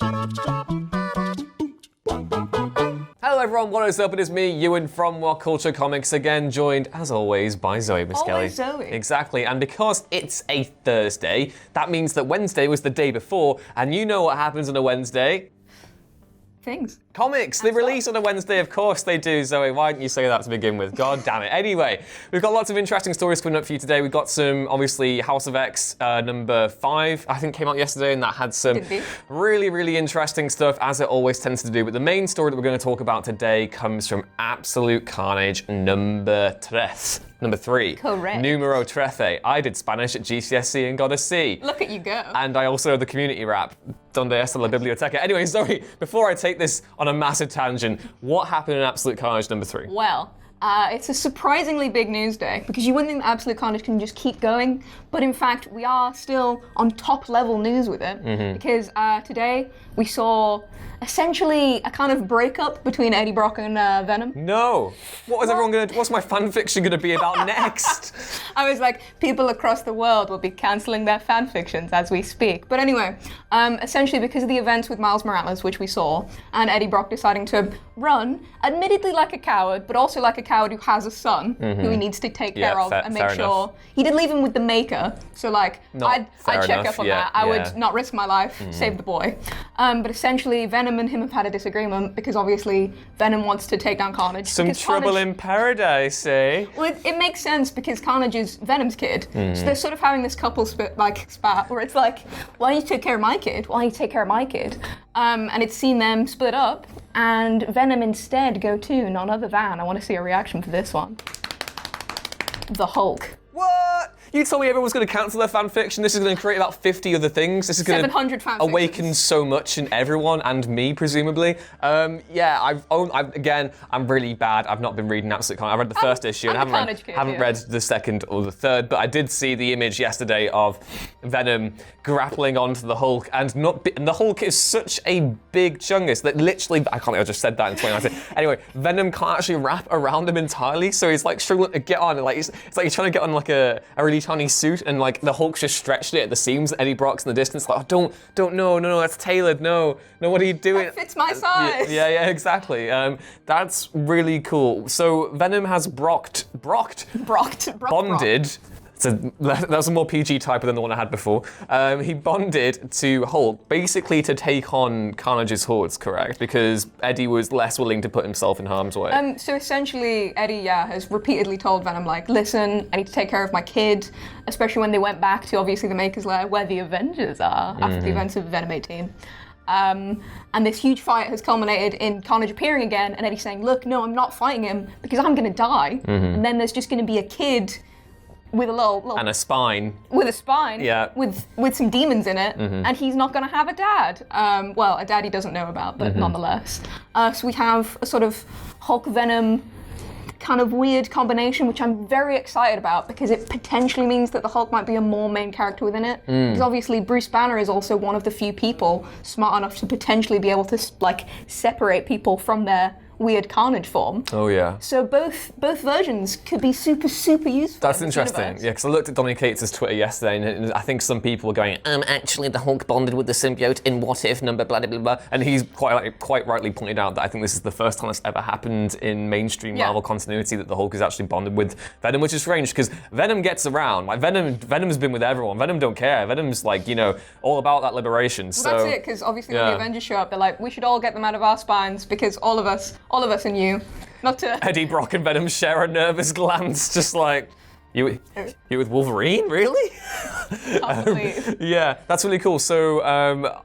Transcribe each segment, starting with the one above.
Hello everyone, what is up? It is me, Ewan from What Culture Comics, again joined as always by Zoe Miskelly. Always Zoe. Exactly, and because it's a Thursday, that means that Wednesday was the day before, and you know what happens on a Wednesday? Things. Comics, they release on a Wednesday, of course they do, Zoe. Why didn't you say that to begin with? God damn it. Anyway, we've got lots of interesting stories coming up for you today. We've got some, obviously, House of X number 5, I think came out yesterday, and that had some really, really interesting stuff, as it always tends to do. But the main story that we're going to talk about today comes from Absolute Carnage number 3. Correct. Numero trece. I did Spanish at GCSE and got a C. Look at you go. And I also know the community rap, Donde está la biblioteca. Anyway, sorry, before I take this on a massive tangent, what happened in Absolute Carnage number 3? Well, it's a surprisingly big news day, because you wouldn't think that Absolute Carnage can just keep going, but in fact, we are still on top level news with it, because today we saw essentially a kind of breakup between Eddie Brock and Venom. No! What's my fanfiction gonna be about next? I was like, people across the world will be cancelling their fanfictions as we speak. But anyway, essentially because of the events with Miles Morales, which we saw, and Eddie Brock deciding to run, admittedly like a coward, but also like a coward who has a son who he needs to take care of and make sure. He did leave him with the Maker, so like, I'd check up on that. I would not risk my life, save the boy. But essentially, Venom and him have had a disagreement because obviously Venom wants to take down Carnage. Some trouble in paradise, eh? Well, it makes sense because Carnage is Venom's kid. So they're sort of having this couple spat where it's like, why don't you take care of my kid? Why don't you take care of my kid? And it's seen them split up, and Venom instead go to none other than, I want to see a reaction for this one, the Hulk. What? You told me everyone's going to cancel their fanfiction. This is going to create about 50 other things. This is going 700 to awaken so much in everyone and me, presumably. Yeah, I'm really bad. I've not been reading Absolute Carnage. I read the first issue and haven't read the second or the third, but I did see the image yesterday of Venom grappling onto the Hulk, and the Hulk is such a big chungus that literally, I can't believe I just said that in 2019. Anyway, Venom can't actually wrap around him entirely, so he's like struggling to get on. Like it's like he's trying to get on like a really tiny suit, and like the Hulk's just stretched it at the seams. Eddie Brock's in the distance, like, oh, no, that's tailored. No, what are you doing? That fits my size. Yeah, exactly. That's really cool. So Venom has bonded. So that was a more PG typer than the one I had before. He bonded to Hulk, basically to take on Carnage's hordes, correct? Because Eddie was less willing to put himself in harm's way. So essentially, Eddie, has repeatedly told Venom, like, listen, I need to take care of my kid, especially when they went back to, obviously, the Maker's Lair, where the Avengers are, after the events of Venom 18. And this huge fight has culminated in Carnage appearing again, and Eddie saying, look, no, I'm not fighting him, because I'm going to die. And then there's just going to be a kid with a little and a spine. With a spine. Yeah. With some demons in it, and he's not going to have a dad. Well, a dad he doesn't know about, but nonetheless. So we have a sort of Hulk Venom kind of weird combination, which I'm very excited about because it potentially means that the Hulk might be a more main character within it. Because obviously Bruce Banner is also one of the few people smart enough to potentially be able to like separate people from their weird Carnage form. Oh yeah. So both versions could be super useful. That's interesting. Yeah, because I looked at Dominic Cates' Twitter yesterday, and I think some people were going, actually the Hulk bonded with the symbiote in What If number blah blah blah, and he's quite rightly pointed out that I think this is the first time it's ever happened in mainstream Marvel continuity that the Hulk is actually bonded with Venom, which is strange because Venom gets around. Like Venom's been with everyone. Venom don't care. Venom's like all about that liberation. Well, so that's it, because obviously when the Avengers show up, they're like, we should all get them out of our spines because all of us and you, not to... Eddie Brock and Venom share a nervous glance, just like, you with Wolverine, really? Yeah, that's really cool. So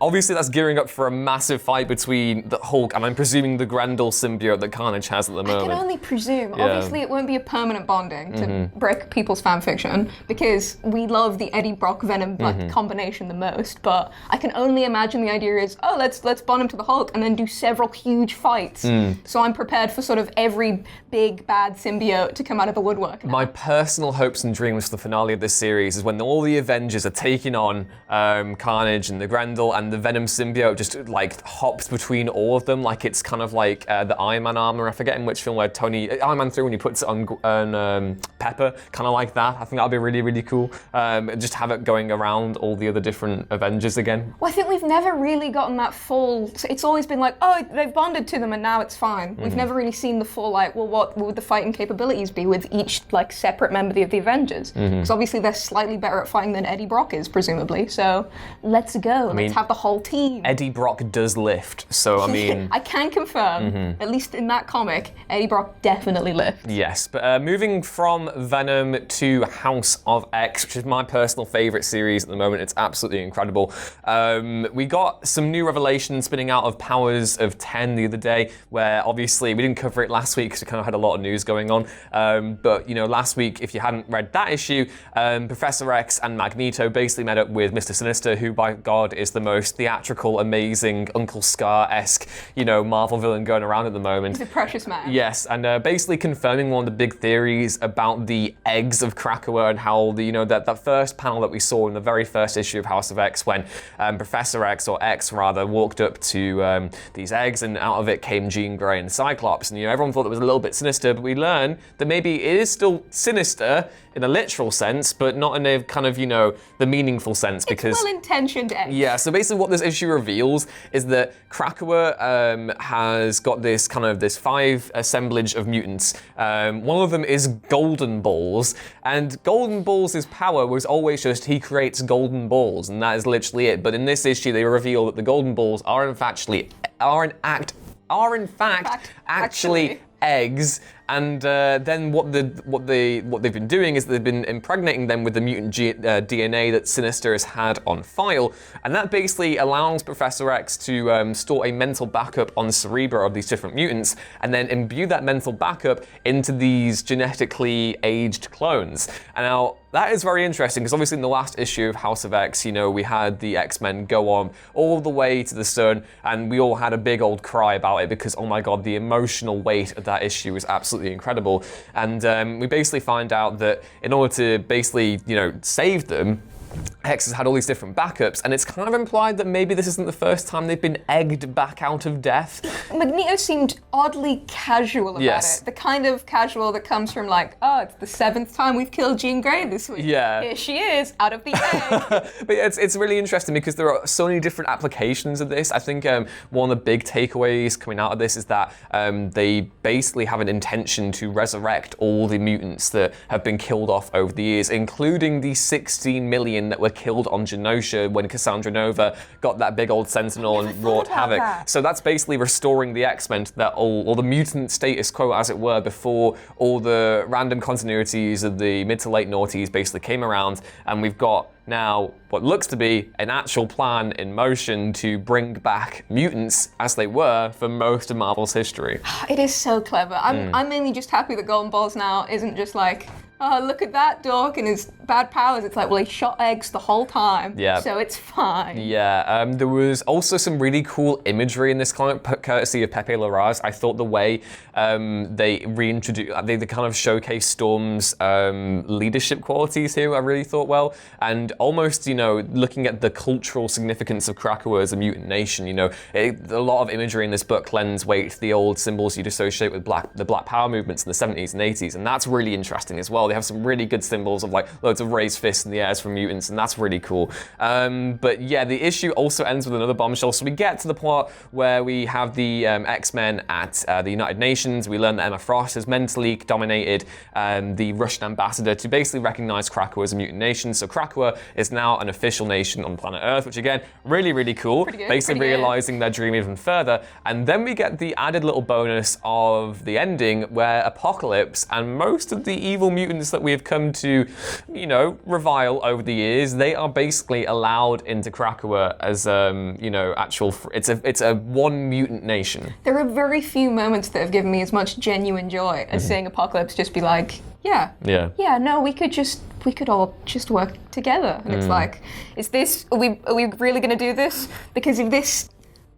obviously that's gearing up for a massive fight between the Hulk and I'm presuming the Grendel symbiote that Carnage has at the moment. I can only presume. Yeah. Obviously it won't be a permanent bonding to break people's fanfiction because we love the Eddie Brock Venom combination the most, but I can only imagine the idea is, let's bond him to the Hulk and then do several huge fights. So I'm prepared for sort of every big bad symbiote to come out of the woodwork. My personal hopes and dreams for the finale of this series is when all the Avengers are taking on Carnage and the Grendel, and the Venom symbiote just like hops between all of them, like it's kind of like the Iron Man armour. I forget in which film where Iron Man 3 when he puts it on Pepper, kind of like that. I think that'll be really, really cool. Just have it going around all the other different Avengers again. Well, I think we've never really gotten that full. It's always been like, oh, they've bonded to them and now it's fine. We've never really seen the full like, well, what would the fighting capabilities be with each like separate member of the Avengers? Because obviously they're slightly better at fighting than Eddie Brock is, presumably. So let's go. Let's have the whole team. Eddie Brock does lift, so I mean, I can confirm, at least in that comic, Eddie Brock definitely lifts. Yes, but moving from Venom to House of X, which is my personal favourite series at the moment. It's absolutely incredible. We got some new revelations spinning out of Powers of 10 the other day, where obviously we didn't cover it last week because we kind of had a lot of news going on. But, you know, last week, if you hadn't read that issue, Professor X and Magneto basically met up with Mr. Sinister, who, by God, is the most theatrical, amazing, Uncle Scar-esque, you know, Marvel villain going around at the moment. He's a precious man. Yes, and basically confirming one of the big theories about the eggs of Krakauer and how the, you know, that first panel that we saw in the very first issue of House of X when Professor X, or X rather, walked up to these eggs, and out of it came Jean Grey and Cyclops. And, you know, everyone thought it was a little bit sinister, but we learned that maybe it is still sinister in a literal sense, but not in a kind of, you know, the meaningful sense, because it's well-intentioned eggs. Yeah, so basically what this issue reveals is that Krakauer has got this kind of this 5 assemblage of mutants. One of them is Golden Balls, and Golden Balls' power was always just he creates golden balls, and that is literally it. But in this issue, they reveal that the Golden Balls are in fact actually eggs. And then what they've been doing is they've been impregnating them with the mutant DNA that Sinister has had on file, and that basically allows Professor X to store a mental backup on Cerebro of these different mutants, and then imbue that mental backup into these genetically aged clones. And now that is very interesting because obviously in the last issue of House of X, you know, we had the X-Men go on all the way to the sun, and we all had a big old cry about it because, oh my God, the emotional weight of that issue was absolutely incredible. And we basically find out that in order to basically, you know, save them, X has had all these different backups, and it's kind of implied that maybe this isn't the first time they've been egged back out of death. Magneto seemed oddly casual about it. The kind of casual that comes from like, oh, it's the 7th time we've killed Jean Grey this week. Yeah. Here she is, out of the egg. But yeah, it's really interesting because there are so many different applications of this. I think one of the big takeaways coming out of this is that they basically have an intention to resurrect all the mutants that have been killed off over the years, including the 16 million that were killed on Genosha when Cassandra Nova got that big old sentinel and wrought havoc. So that's basically restoring the X-Men to that or the mutant status quo, as it were, before all the random continuities of the mid to late noughties basically came around, and we've got now what looks to be an actual plan in motion to bring back mutants as they were for most of Marvel's history. It is so clever. I'm mainly just happy that Golden Balls now isn't just like, oh, look at that dork and his bad powers. It's like, well, he shot eggs the whole time, so it's fine. Yeah, there was also some really cool imagery in this comic, courtesy of Pepe Larraz. I thought the way they reintroduced, they kind of showcase Storm's leadership qualities here, I really thought well, and almost, you know, looking at the cultural significance of Krakauer as a mutant nation, you know, a lot of imagery in this book lends weight to the old symbols you'd associate with the Black Power movements in the 70s and 80s, and that's really interesting as well. They have some really good symbols of like loads of raised fists in the airs from mutants, and that's really cool. But yeah, the issue also ends with another bombshell. So we get to the plot where we have the X-Men at the United Nations. We learn that Emma Frost has mentally dominated the Russian ambassador to basically recognize Krakauer as a mutant nation. So Krakauer is now an official nation on planet Earth, which again, really, really cool. Basically realizing their dream even further. And then we get the added little bonus of the ending where Apocalypse and most of the evil mutants that we have come to, you know, revile over the years, they are basically allowed into Krakauer as, you know, actual. It's a one mutant nation. There are very few moments that have given me as much genuine joy as seeing Apocalypse just be like, no, we could all just work together. And it's like, are we really going to do this? Because if this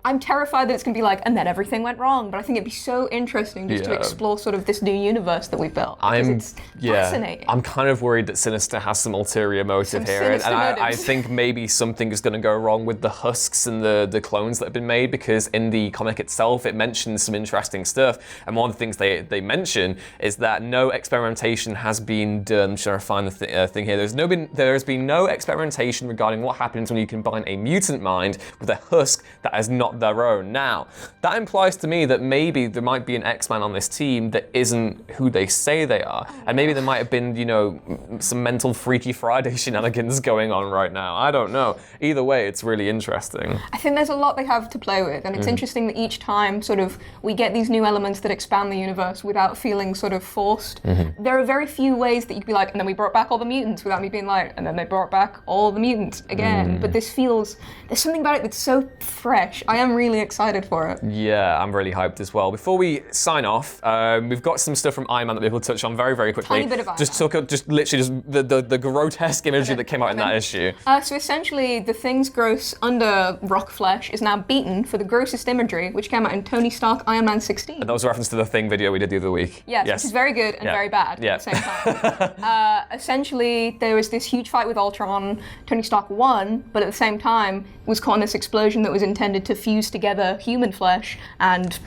I'm terrified that it's going to be like, and then everything went wrong. But I think it'd be so interesting just to explore sort of this new universe that we've built. It's fascinating. I'm kind of worried that Sinister has some ulterior motive here. And I think maybe something is going to go wrong with the husks and the clones that have been made, because in the comic itself, it mentions some interesting stuff. And one of the things they mention is that no experimentation has been done. I'm trying to find the thing here. There has been no experimentation regarding what happens when you combine a mutant mind with a husk that is not their own. Now, that implies to me that maybe there might be an X-Man on this team that isn't who they say they are. And maybe there might have been, some mental Freaky Friday shenanigans going on right now. I don't know. Either way, it's really interesting. I think there's a lot they have to play with, and it's interesting that each time sort of we get these new elements that expand the universe without feeling sort of forced. There are very few ways that you could be like, and then we brought back all the mutants without me being like, and then they brought back all the mutants again. But this feels, there's something about it that's so fresh. I am really excited for it. Yeah, I'm really hyped as well. Before we sign off, we've got some stuff from Iron Man that we'll touch on very, very quickly. Tiny bit of Iron Man. Just literally the grotesque imagery that came out in that issue. So essentially, the Thing's gross under rock flesh is now beaten for the grossest imagery, which came out in Tony Stark Iron Man 16. And that was a reference to the Thing video we did the other week. Yes. Which is very good and very bad at the same time. Essentially, there was this huge fight with Ultron. Tony Stark won, but at the same time was caught in this explosion that was intended to fuse together human flesh and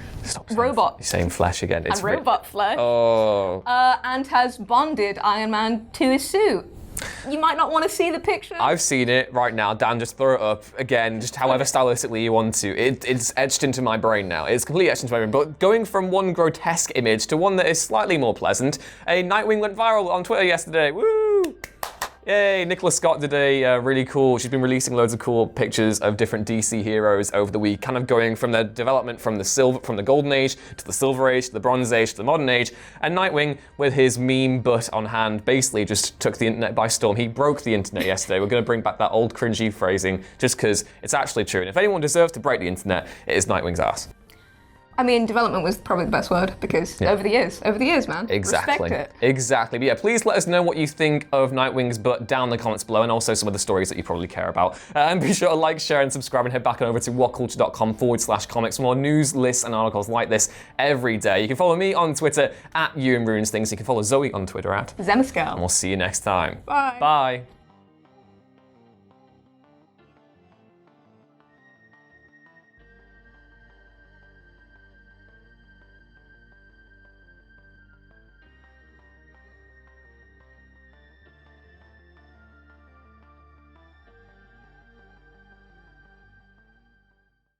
robot. You're saying flesh again. It's robot flesh. Oh. And has bonded Iron Man to his suit. You might not want to see the picture. I've seen it right now. Dan, just throw it up again, just however stylistically you want to. It's etched into my brain now. It's completely etched into my brain. But going from one grotesque image to one that is slightly more pleasant, a Nightwing went viral on Twitter yesterday. Woo! Yay, Nicola Scott did a really cool, she's been releasing loads of cool pictures of different DC heroes over the week, kind of going from their development from the Golden Age to the Silver Age to the Bronze Age to the Modern Age, and Nightwing, with his meme butt on hand, basically just took the internet by storm. He broke the internet yesterday. We're going to bring back that old cringy phrasing just because it's actually true. And if anyone deserves to break the internet, it is Nightwing's ass. I mean, development was probably the best word, because over the years, man. Exactly. Respect it. Exactly. But yeah, please let us know what you think of Nightwing's butt down in the comments below, and also some of the stories that you probably care about. And be sure to like, share, and subscribe, and head back on over to whatculture.com/comics for more news, lists, and articles like this every day. You can follow me on Twitter @EwanRuinsThings. You can follow Zoe on Twitter @Zemascal. And we'll see you next time. Bye. Bye.